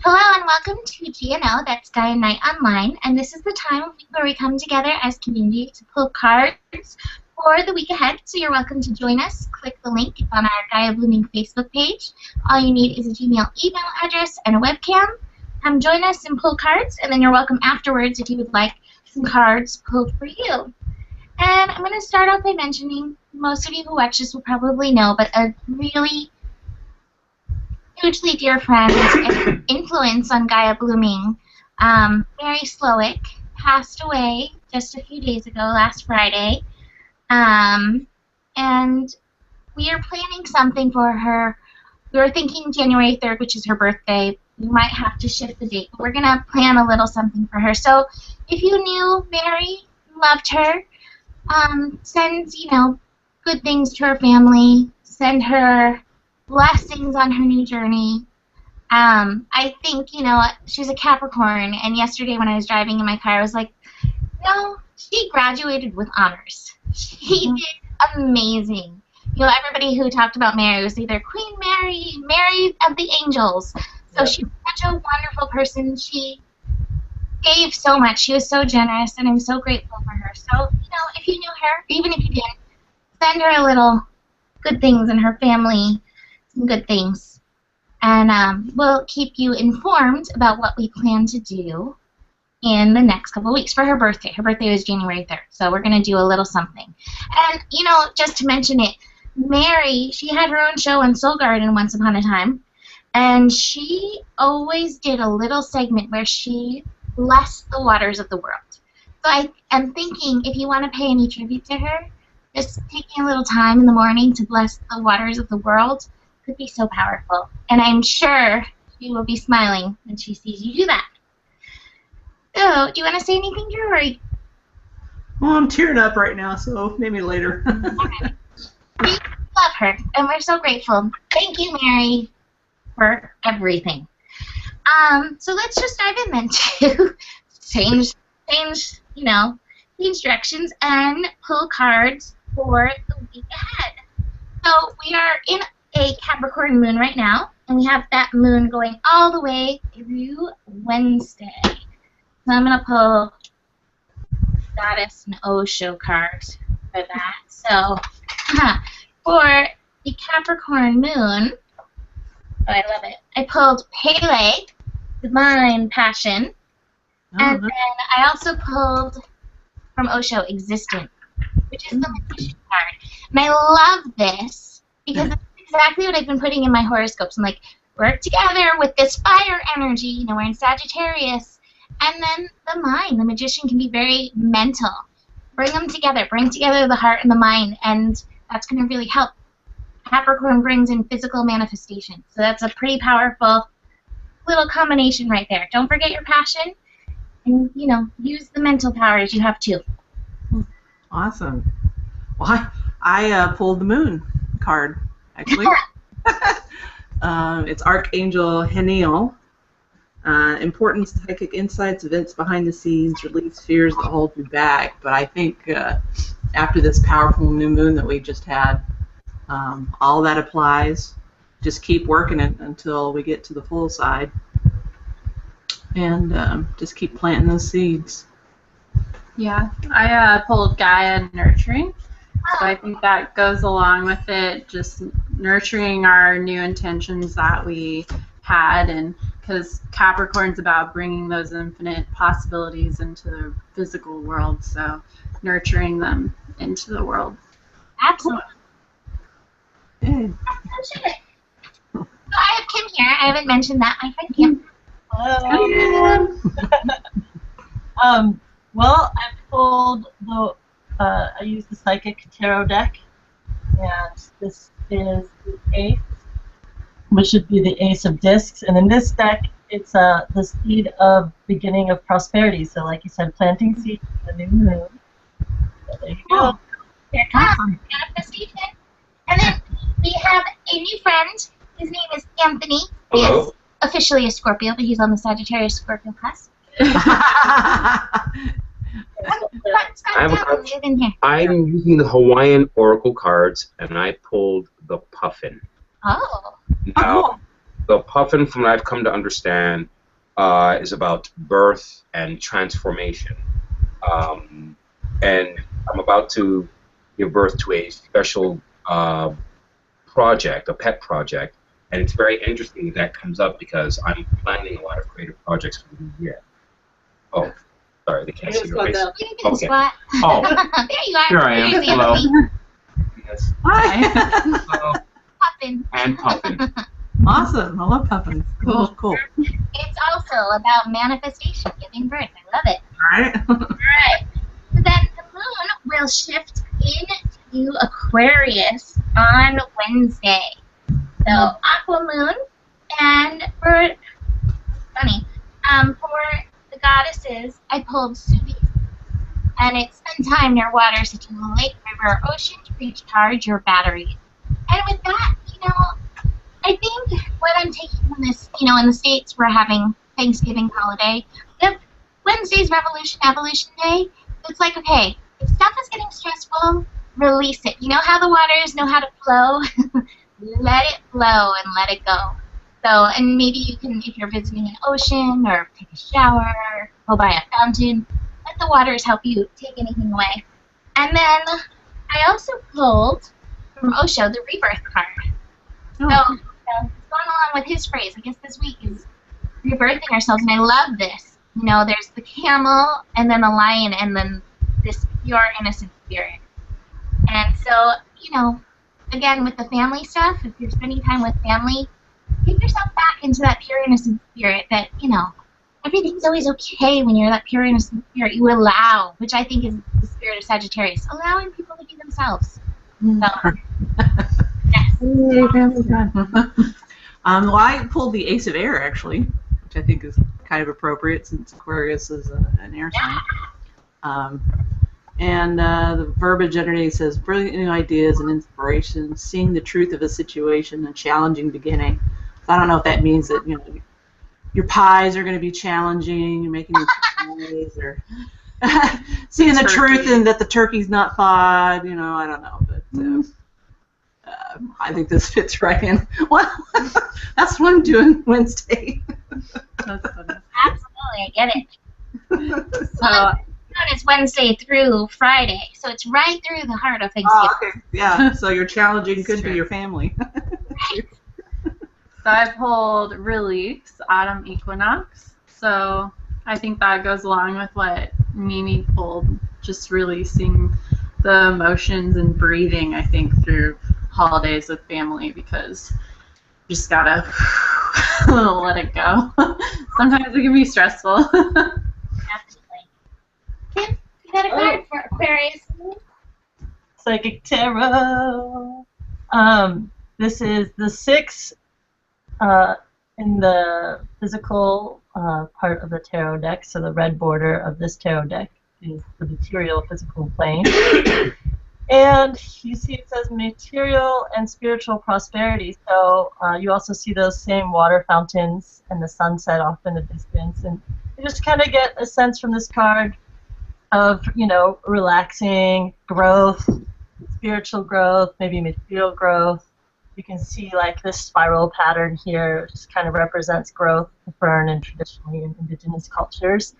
Hello and welcome to GNO, that's Guy and Night Online, and this is the time where we come together as community to pull cards for the week ahead, so you're welcome to join us. Click the link on our Gaia Blooming Facebook page. All you need is a Gmail email address and a webcam. Come join us and pull cards, and then you're welcome afterwards if you would like some cards pulled for you. And I'm going to start off by mentioning, most of you who watch this will probably know, but a really hugely dear friend and influence on Gaia Blooming, Mary Slowick, passed away just a few days ago, last Friday, and we are planning something for her. We were thinking January 3rd, which is her birthday. We might have to shift the date, but we're going to plan a little something for her. So if you knew Mary, loved her, send, good things to her family, send her blessings on her new journey. I think, she's a Capricorn, and yesterday when I was driving in my car, I was like, she graduated with honors. She did amazing. Everybody who talked about Mary was either Queen Mary, Mary of the Angels. So she's such a wonderful person. She gave so much. She was so generous, and I'm so grateful for her. So, if you knew her, even if you didn't, send her a little good things and her family some good things. And we'll keep you informed about what we plan to do in the next couple of weeks for her birthday. Her birthday was January 3rd, so we're going to do a little something. And, just to mention it, Mary, she had her own show on Soul Garden once upon a time, and she always did a little segment where she blessed the waters of the world. So I am thinking, if you want to pay any tribute to her, just taking a little time in the morning to bless the waters of the world could be so powerful. And I'm sure she will be smiling when she sees you do that. So, do you want to say anything, Drew? Well, I'm tearing up right now, so maybe later. Okay. We love her, and we're so grateful. Thank you, Mary, for everything. So let's just dive in then to change directions and pull cards for the week ahead. So we are in a Capricorn moon right now, and we have that moon going all the way through Wednesday. So I'm going to pull Goddess and Osho cards for that. So for the Capricorn moon, I love it, I pulled Pele, Divine Passion, and then I also pulled from Osho, Existent, which is the Magician card. And I love this because it's exactly what I've been putting in my horoscopes. I'm like, work together with this fire energy. We're in Sagittarius. And then the mind, the Magician can be very mental. Bring them together. Bring together the heart and the mind, and that's going to really help. Capricorn brings in physical manifestation. So that's a pretty powerful little combination right there. Don't forget your passion, and, use the mental powers you have too. Awesome. Well, I pulled the moon card, actually. It's Archangel Haniel. Important psychic insights, events behind the scenes, release fears that hold you back. But I think after this powerful new moon that we just had, all that applies. Just keep working it until we get to the full side. And just keep planting those seeds. Yeah, I pulled Gaia Nurturing. So I think that goes along with it, just nurturing our new intentions that we had, and because Capricorn's about bringing those infinite possibilities into the physical world, so nurturing them into the world. Absolutely. Good. So I have Kim here. I haven't mentioned that. My friend Kim. Hello. Well, I pulled I used the Psychic Tarot deck, and this is the Ace, which should be the Ace of Discs. And in this deck, it's the seed of beginning of prosperity. So, like you said, planting seeds for the new moon. So there you go. Here it comes. Manifestation. And then we have a new friend. His name is Anthony. He is officially a Scorpio, but he's on the Sagittarius Scorpio cusp. I'm using the Hawaiian Oracle cards, and I pulled the Puffin. Oh. Now, The puffin, from what I've come to understand, is about birth and transformation. Um, and I'm about to give birth to a special project, a pet project, and it's very interesting that that comes up because I'm planning a lot of creative projects for the new year. Oh, sorry, they can't see your face. You can Okay. squat. Oh, There you are. here I am. There's Hello. Anthony. Yes. Hi. Hello. Puffin. And puffin. Awesome. I love puffins. Cool. It's also about manifestation, giving birth. I love it. All right. Alright. So then the moon will shift into Aquarius on Wednesday. So aqua moon, and for for the goddesses, I pulled Subi, and it's spend time near water such as a lake, river, or ocean to recharge your batteries. And with that, I think what I'm taking from this, in the States we're having Thanksgiving holiday. If Wednesday's Evolution Day, it's like, okay, if stuff is getting stressful, release it. You know how the waters know how to flow? Let it flow and let it go. So, and maybe you can, if you're visiting an ocean or take a shower, go by a fountain, let the waters help you take anything away. And then I also pulled from Osho the rebirth card. So, it's going along with his phrase, I guess this week is rebirthing ourselves, and I love this. There's the camel, and then the lion, and then this pure, innocent spirit. And so, again, with the family stuff, if you're spending time with family, get yourself back into that pure, innocent spirit that, everything's always okay when you're that pure, innocent spirit. You allow, which I think is the spirit of Sagittarius, allowing people to be themselves. So, yes. Yay, family time. Well, I pulled the Ace of Air, actually, which I think is kind of appropriate since Aquarius is an air sign. And the verbiage underneath says, brilliant new ideas and inspiration, seeing the truth of a situation, a challenging beginning. So I don't know if that means that, your pies are going to be challenging, you're making new pies, or seeing the truth and that the turkey's not thawed, I don't know. But I think this fits right in. Well, that's what I'm doing Wednesday. That's funny. Absolutely, I get it. So, it's Wednesday through Friday, so it's right through the heart of Thanksgiving. Oh, okay. Yeah, so your challenging could be your family. Right. So I pulled Release, Autumn Equinox. So I think that goes along with what Mimi pulled, just releasing the emotions and breathing, I think, through holidays with family, because you just gotta let it go. Sometimes it can be stressful. Absolutely. Kim, you got a card for Aquarius? Psychic Tarot. This is the 6 in the physical part of the tarot deck. So the red border of this tarot deck is the material physical plane. And you see it says material and spiritual prosperity. So you also see those same water fountains and the sunset off in the distance. And you just kind of get a sense from this card of, relaxing, growth, spiritual growth, maybe material growth. You can see like this spiral pattern here, just kind of represents growth, fern, and traditionally in indigenous cultures.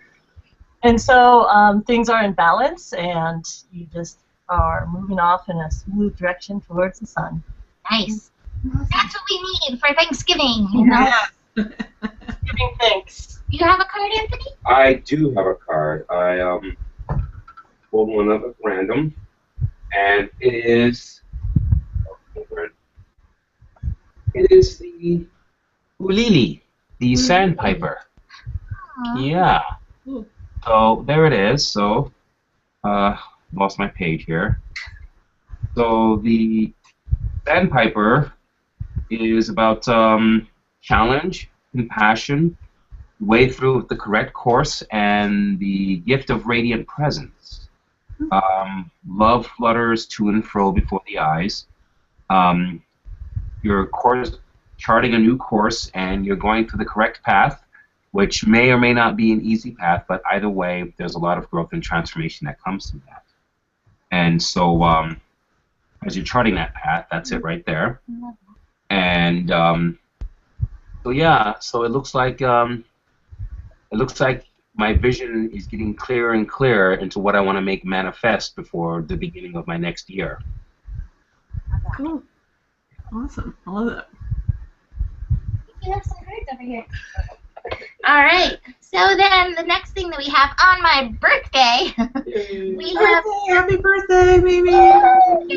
And so things are in balance, and you just are moving off in a smooth direction towards the sun. Nice. That's what we need for Thanksgiving. Giving thanks. Do you have a card, Anthony? I do have a card. I pulled one up at random, and it is the Ulili, the sandpiper. Aww. Yeah. So there it is. So lost my page here. So the sandpiper is about challenge, compassion, way through the correct course, and the gift of radiant presence. Love flutters to and fro before the eyes. You're charting a new course, and you're going through the correct path, which may or may not be an easy path, but either way, there's a lot of growth and transformation that comes from that. And so as you're charting that path, that's it right there. And So yeah, so it looks like my vision is getting clearer and clearer into what I want to make manifest before the beginning of my next year. Cool. Awesome. I love it. You have some cards over here. All right. So then the next thing that we have on my birthday, we have Happy birthday, Mimi! on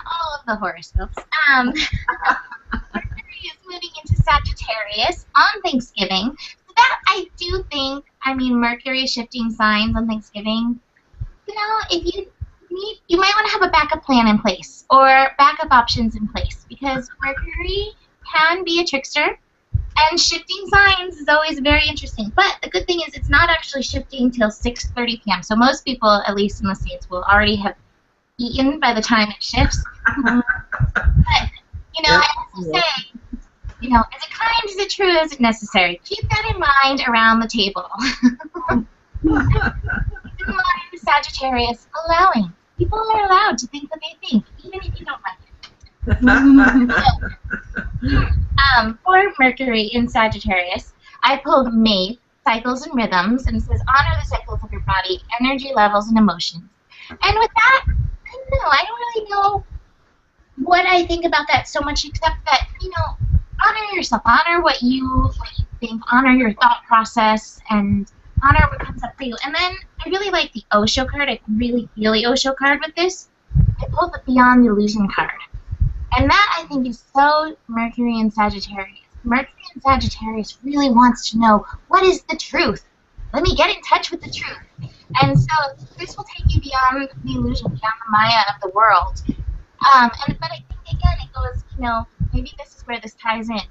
all of the horoscopes. Mercury is moving into Sagittarius on Thanksgiving. So that I do think, I mean, Mercury shifting signs on Thanksgiving. You know, if you need, you might want to have a backup plan in place or backup options in place because Mercury can be a trickster. And shifting signs is always very interesting. But the good thing is it's not actually shifting till 6:30 p.m. So most people, at least in the States, will already have eaten by the time it shifts. But, you know, I also say, you know, is it kind, is it true, is it necessary? Keep that in mind around the table. Keep in mind Sagittarius allowing. People are allowed to think what they think, even if you don't like it. For Mercury in Sagittarius, I pulled Mate, Cycles and Rhythms, and it says honor the cycles of your body, energy levels, and emotions. And with that, I don't really know what I think about that so much, except that, you know, honor yourself, honor what you think, honor your thought process, and honor what comes up for you. And then I really like the Osho card. I really feel the Osho card with this. I pulled the Beyond the Illusion card. And that, I think, is so Mercury and Sagittarius. Mercury and Sagittarius really wants to know, what is the truth? Let me get in touch with the truth. And so this will take you beyond the illusion, beyond the Maya of the world. But I think, again, it goes, you know, maybe this is where this ties in.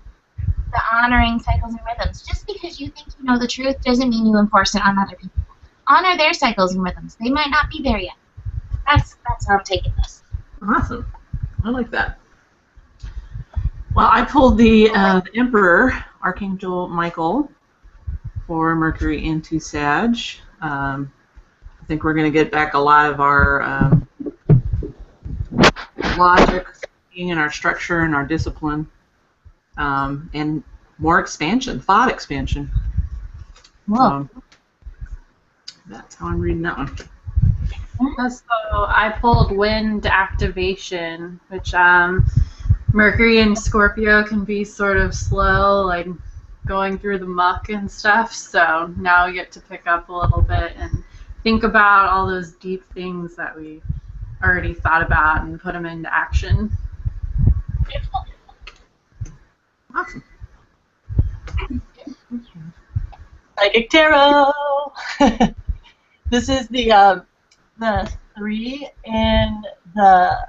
The honoring cycles and rhythms. Just because you think you know the truth doesn't mean you enforce it on other people. Honor their cycles and rhythms. They might not be there yet. That's how I'm taking this. Awesome. I like that. Well, I pulled the Emperor, Archangel Michael, for Mercury into Sag. I think we're going to get back a lot of our logic and our structure and our discipline, and more expansion, thought expansion. Whoa. That's how I'm reading that one. So I pulled Wind Activation, which Mercury and Scorpio can be sort of slow, like going through the muck and stuff. So now we get to pick up a little bit and think about all those deep things that we already thought about and put them into action. Awesome. Psychic Tarot. This is the 3 in the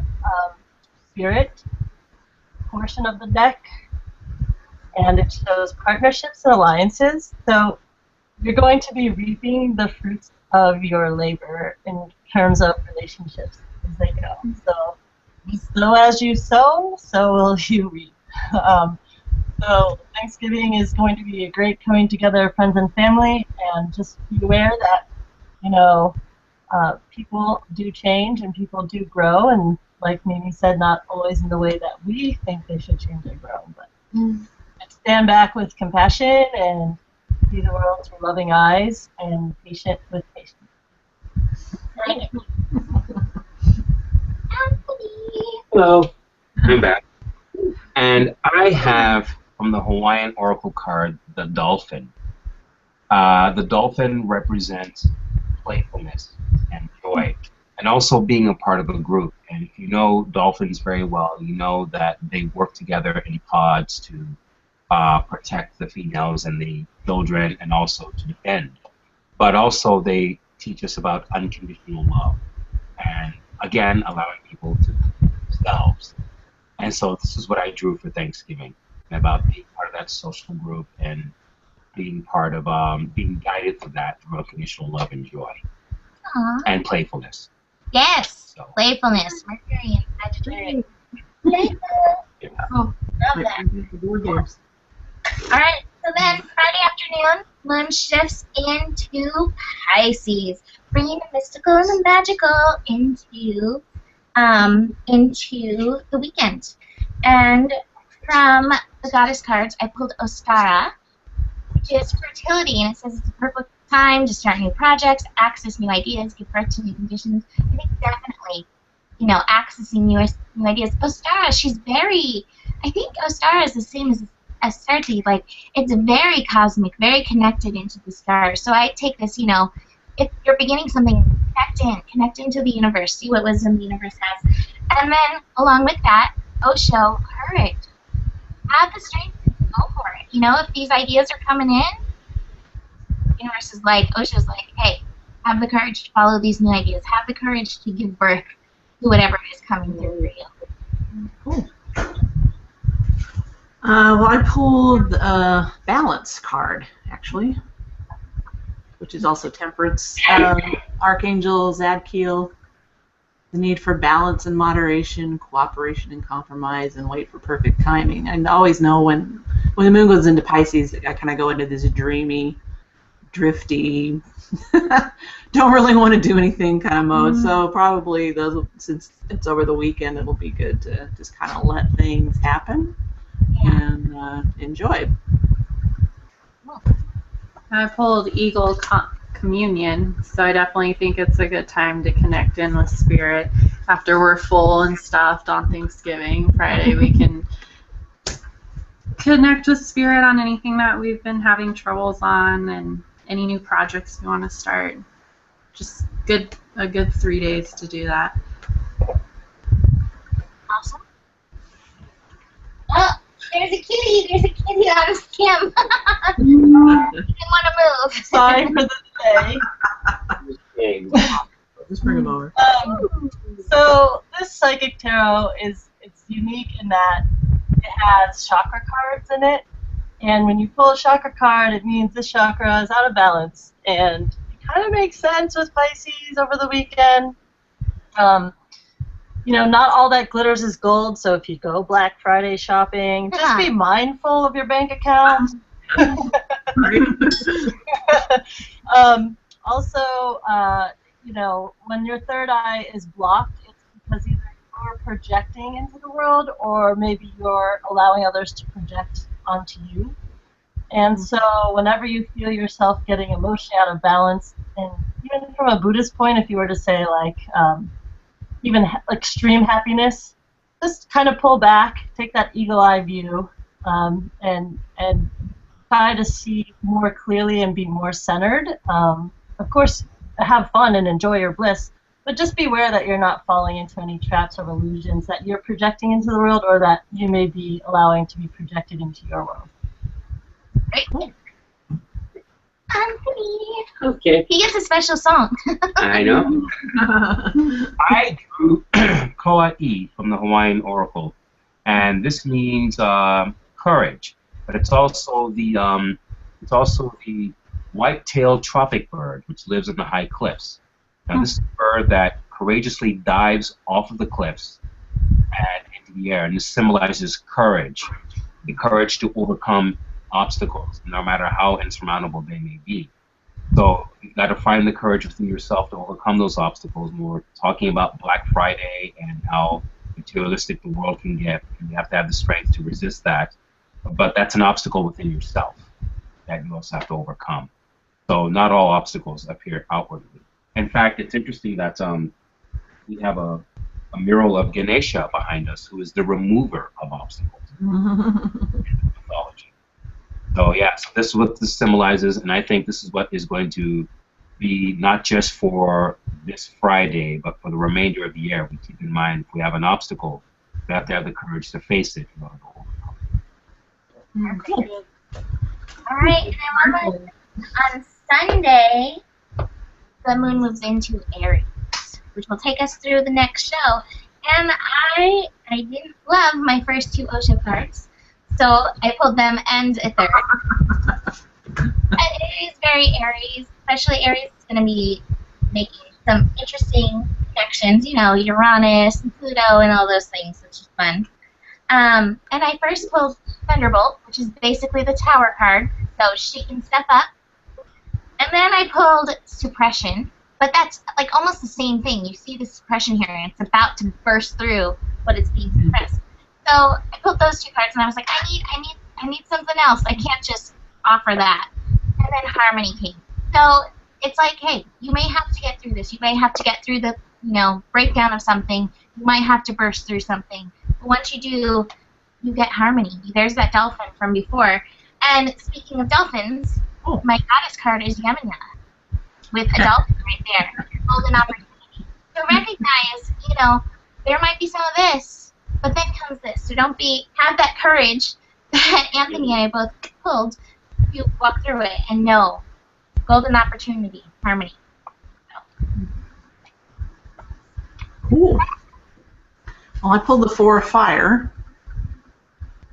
spirit portion of the deck, and it shows partnerships and alliances. So you're going to be reaping the fruits of your labor in terms of relationships as they go. So as you sow, so will you reap. So Thanksgiving is going to be a great coming together of friends and family, and just be aware that, you know, people do change and people do grow, and like Mimi said, not always in the way that we think they should change and grow, but stand back with compassion and see the world through loving eyes and patient with patience. Hello. I'm back. And I have, from the Hawaiian Oracle card, the dolphin. The dolphin represents playfulness and joy, and also being a part of a group. And if you know dolphins very well, you know that they work together in pods to protect the females and the children, and also to defend. But also they teach us about unconditional love, and again, allowing people to be themselves. And so this is what I drew for Thanksgiving, about being part of that social group and being part of being guided through that through unconditional love and joy. Aww. And playfulness. Yes, So. playfulness. Mercury and Sagittarius. Yeah. Oh, love that. Board games. All right, so then Friday afternoon, Moon shifts into Pisces, bringing the mystical and the magical into the weekend. And From the goddess cards, I pulled Ostara, which is fertility, and it says it's a perfect time to start new projects, access new ideas, give birth to new conditions. I think definitely, accessing new ideas. Ostara, she's very, I think Ostara is the same as Astarte. Like, it's very cosmic, very connected into the stars. So I take this, if you're beginning something, connect into the universe, see what wisdom the universe has. And then, along with that, Osho, courage. Have the strength to go for it. If these ideas are coming in, the universe is like, Osho's like, hey, have the courage to follow these new ideas. Have the courage to give birth to whatever is coming through for you. Cool. Well, I pulled a balance card, actually, which is also temperance. Archangel Zadkiel, the need for balance and moderation, cooperation and compromise, and wait for perfect timing. I always know when the moon goes into Pisces, I kind of go into this dreamy, drifty, don't really want to do anything kind of mode. So probably since it's over the weekend, it'll be good to just kind of let things happen and enjoy. I pulled Eagle Communion, so I definitely think it's a good time to connect in with Spirit. After we're full and stuffed on Thanksgiving Friday, we can connect with Spirit on anything that we've been having troubles on and any new projects we want to start. Just a good 3 days to do that. Awesome. Oh, there's a kitty. There's a kitty on his Kim. He didn't want to move. Sorry for the delay. Just bring him over. So this psychic tarot it's unique in that it has chakra cards in it, and when you pull a chakra card, it means the chakra is out of balance, and it kind of makes sense with Pisces over the weekend. Not all that glitters is gold, so if you go Black Friday shopping, just be mindful of your bank account. Also, when your third eye is blocked, it's because either you're projecting into the world or maybe you're allowing others to project onto you. And so whenever you feel yourself getting emotionally out of balance, and even from a Buddhist point, if you were to say even extreme happiness, just kind of pull back, take that eagle eye view, and try to see more clearly and be more centered. Of course, have fun and enjoy your bliss, but just beware that you're not falling into any traps or illusions that you're projecting into the world or that you may be allowing to be projected into your world. Great. Cool. Anthony. Okay. He gets a special song. I know. I drew Koa'i from the Hawaiian Oracle, and this means courage, but it's also the white-tailed tropic bird, which lives in the high cliffs. Now, this is a bird that courageously dives off of the cliffs and into the air, and this symbolizes courage, the courage to overcome obstacles, no matter how insurmountable they may be. So you got to find the courage within yourself to overcome those obstacles. We're talking about Black Friday and how materialistic the world can get, and you have to have the strength to resist that. But that's an obstacle within yourself that you also have to overcome. So not all obstacles appear outwardly. In fact, it's interesting that we have a mural of Ganesha behind us, who is the remover of obstacles in mythology. So yeah, so this is what this symbolizes, and I think this is what is going to be not just for this Friday, but for the remainder of the year. We keep in mind, if we have an obstacle, we have to have the courage to face it in order to overcome it. Cool. All right, and on Sunday, the moon moves into Aries, which will take us through the next show. And I didn't love my first two Osho cards, so I pulled them and a third. And it is very Aries, especially Aries is going to be making some interesting connections, Uranus and Pluto and all those things, which is fun. And I first pulled Thunderbolt, which is basically the Tower card, so she can step up. And then I pulled Suppression, but that's like almost the same thing. You see the suppression here, and it's about to burst through what is being suppressed. So I pulled those 2 cards, and I was like, I need something else. I can't just offer that. And then Harmony came. So it's like, hey, you may have to get through this. You may have to get through the, breakdown of something. You might have to burst through something. But once you do, you get Harmony. There's that dolphin from before. And speaking of dolphins, my goddess card is Yemina with a dolphin right there. Golden opportunity. So recognize, there might be some of this, but then comes this. So have that courage that Anthony and I both pulled to walk through it and know. Golden opportunity, Harmony. Cool. Well, I pulled the 4 of fire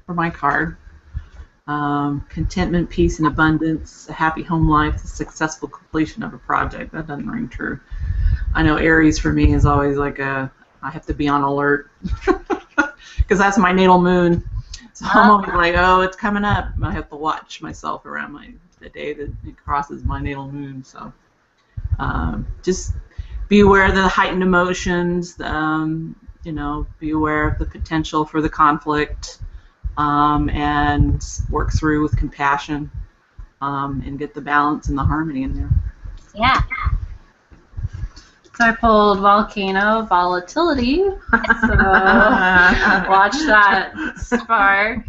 for my card. Contentment, peace, and abundance, a happy home life, the successful completion of a project. That doesn't ring true. I know Aries for me is always like I have to be on alert because that's my natal moon. So I'm always like, oh, it's coming up. I have to watch myself around the day that it crosses my natal moon. So just be aware of the heightened emotions. Be aware of the potential for the conflict. And work through with compassion and get the balance and the harmony in there. Yeah. So I pulled volcano volatility. So watch that spark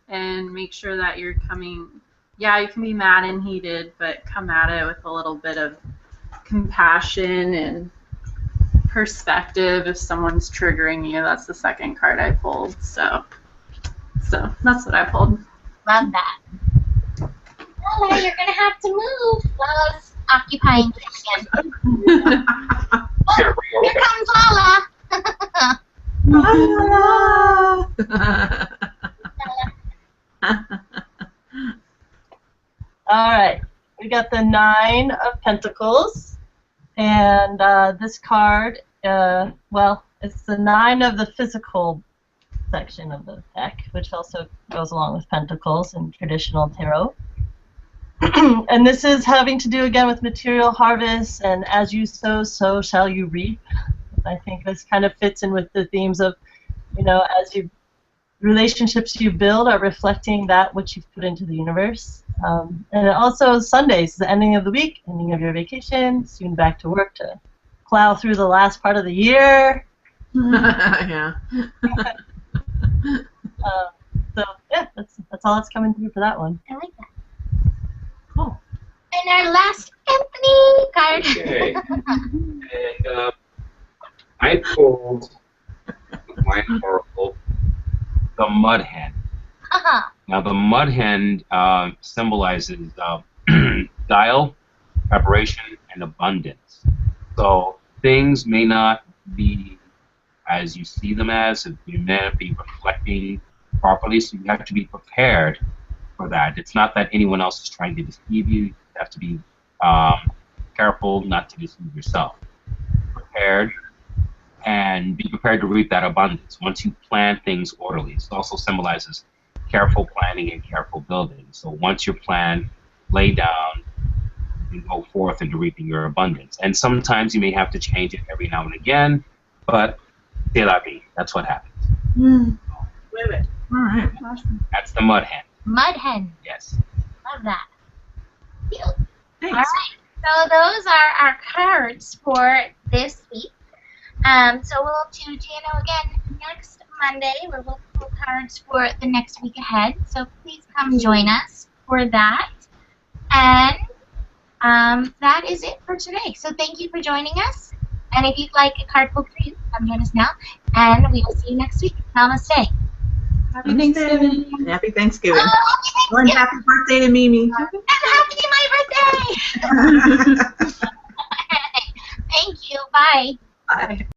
and make sure that you're coming. Yeah, you can be mad and heated, but come at it with a little bit of compassion and perspective if someone's triggering you. That's the second card I pulled. So that's what I pulled. Love that. Lola, you're going to have to move. Lola's occupying kitchen. Oh, here comes Lola. All right, we got the 9 of Pentacles, and this card, it's the 9 of the physical section of the deck, which also goes along with Pentacles in traditional tarot. And this is having to do again with material harvest, and as you sow, so shall you reap. I think this kind of fits in with the themes of, relationships you build are reflecting that which you've put into the universe. And also Sundays, the ending of the week, ending of your vacation, soon back to work to plow through the last part of the year. Yeah. So yeah, that's all that's coming through for that one. I like that. Cool. And our last Anthony card. Okay. And I pulled my oracle, the Mud Hen. Now the Mud Hen symbolizes guile, preparation, and abundance. So things may not be as you see them as, you may not be reflecting properly, so you have to be prepared for that. It's not that anyone else is trying to deceive you. You have to be careful not to deceive yourself. Prepared, and be prepared to reap that abundance once you plan things orderly. It also symbolizes careful planning and careful building. So once your plan laid down, you can go forth into reaping your abundance. And sometimes you may have to change it every now and again, but c'est la vie. That's what happens. Wait a minute. All right. That's the Mud Hen. Mud Hen. Yes. Love that. Cute. Thanks. All right. So those are our cards for this week. So we'll do GNO again next Monday, where we'll pull cards for the next week ahead. So please come join us for that. And that is it for today. So thank you for joining us. And if you'd like a card pulled for you, come join us now. And we will see you next week. Namaste. Happy Thanksgiving. Happy Thanksgiving. Oh, And happy birthday to Mimi. and happy my birthday! Thank you. Bye. Bye.